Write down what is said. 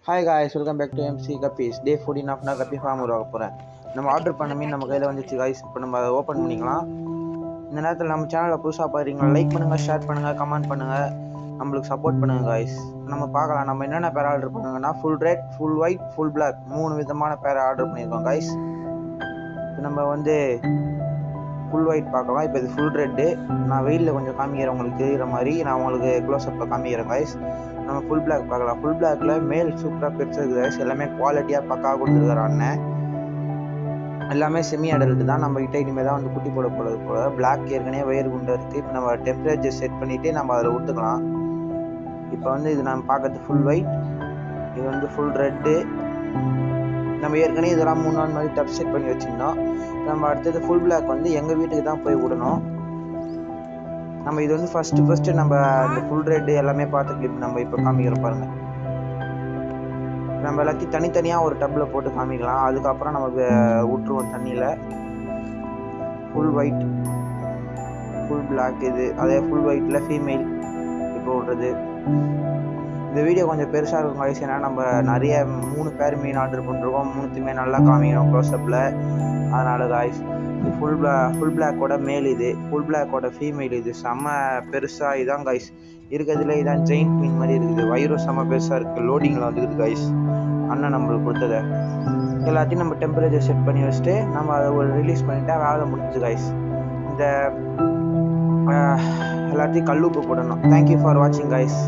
Hi guys, welcome back to MC guppies. Day 14 of நான் guppy form உருவாக்க போகிறேன். நம்ம ஆர்டர் பண்ண மீன் நம்ம கையில் வந்துச்சு காய்ஸ். இப்போ நம்ம அதை ஓப்பன் பண்ணிக்கலாம். இந்த நேரத்தில் நம்ம சேனலில் புதுசாக பாருங்களா, லைக் பண்ணுங்கள், ஷேர் பண்ணுங்கள், கமெண்ட் பண்ணுங்கள், நம்மளுக்கு சப்போர்ட் பண்ணுங்கள் காய்ஸ். நம்ம பார்க்கலாம் நம்ம என்னென்ன பேர் ஆர்டர் பண்ணுங்கன்னா full red, full white, full black 3 விதமான பேரை ஆர்டர் பண்ணியிருக்கோம் காய்ஸ். இப்போ நம்ம வந்து ஃபுல் ஒயிட் பார்க்கலாம். இப்போ இது ஃபுல் ரெட்டு. நான் வெயிலில் கொஞ்சம் காமிக்கிறேன், உங்களுக்கு தெரிகிற மாதிரி நான் உங்களுக்கு க்ளோஸ்அப்பில் காமிக்கிறேன் காய்ஸ். நம்ம ஃபுல் பிளாக் பார்க்கலாம். ஃபுல் பிளாக்ல மேல் சூப்பராக பெருசாக இருக்குது காய்ஸ். எல்லாமே குவாலிட்டியாக பக்காவாக கொடுத்துருக்காரு அண்ணன். எல்லாமே செமி அடல்ட் தான். நம்ம கிட்ட இனிமேல் தான் வந்து குட்டி போட போகிறது போல. பிளாக் ஏற்கனவே வயிறு குண்டை இருக்குது. இப்போ நம்ம டெம்பரேச்சர் செட் பண்ணிவிட்டு நம்ம அதில் விட்டுக்கலாம். இப்போ வந்து இது நம்ம பார்க்கறது ஃபுல் ஒயிட், இது வந்து ஃபுல் ரெட்டு. நம்ம ஏற்கனவே இதெல்லாம் 3 நாள் மாதிரி டப் செட் பண்ணி வச்சுருந்தோம். நம்ம அடுத்தது ஃபுல் பிளாக் வந்து எங்கள் வீட்டுக்கு தான் போய் விடணும். நம்ம இது வந்து ஃபஸ்ட்டு நம்ம இந்த ஃபுல் ரெட் எல்லாமே பார்த்து கிளிப் நம்ம இப்போ காமிக்கிறோம் பாருங்கள். நம்ம எல்லாத்தையும் தனித்தனியாக ஒரு டப்பில் போட்டு காமிக்கலாம். அதுக்கப்புறம் நமக்கு விட்டுருவோம் தண்ணியில். ஃபுல் ஒயிட், ஃபுல் பிளாக், இது அதே ஃபுல் ஒயிட்டில் ஃபீமேல் இப்போ விட்றது. இந்த வீடியோ கொஞ்சம் பெருசாக இருக்கும் காய்ஸ். ஏன்னா நம்ம நிறைய 3 பேர் மீன் ஆர்டர் பண்ணிருக்கோம். 3த்துமே நல்லா காமிக்கணும் க்ளோஸ்அப்பில். அதனால் காய்ஸ் இது ஃபுல் பிளாக்கோட மேல், இது ஃபுல் பிளாக்கோட ஃபீமேல். இது செம்ம பெருசாக இதான் காய்ஸ் இருக்கிறதுல. இதான் ஜெயின்ட் மீன் மாதிரி இருக்குது. வயிறும் செம்ம பெருசாக இருக்குது. லோடிங்கில் வந்துருக்குது காய்ஸ். அண்ணன் நம்மளுக்கு கொடுத்ததை எல்லாத்தையும் நம்ம டெம்பரேச்சர் செட் பண்ணி வச்சுட்டு நம்ம அதை ஒரு ரிலீஸ் பண்ணிட்டா வேலை முடிஞ்சு காய்ஸ். இந்த எல்லாத்தையும் கல்லுப்பு போடணும். தேங்க்யூ ஃபார் வாட்சிங் காய்ஸ்.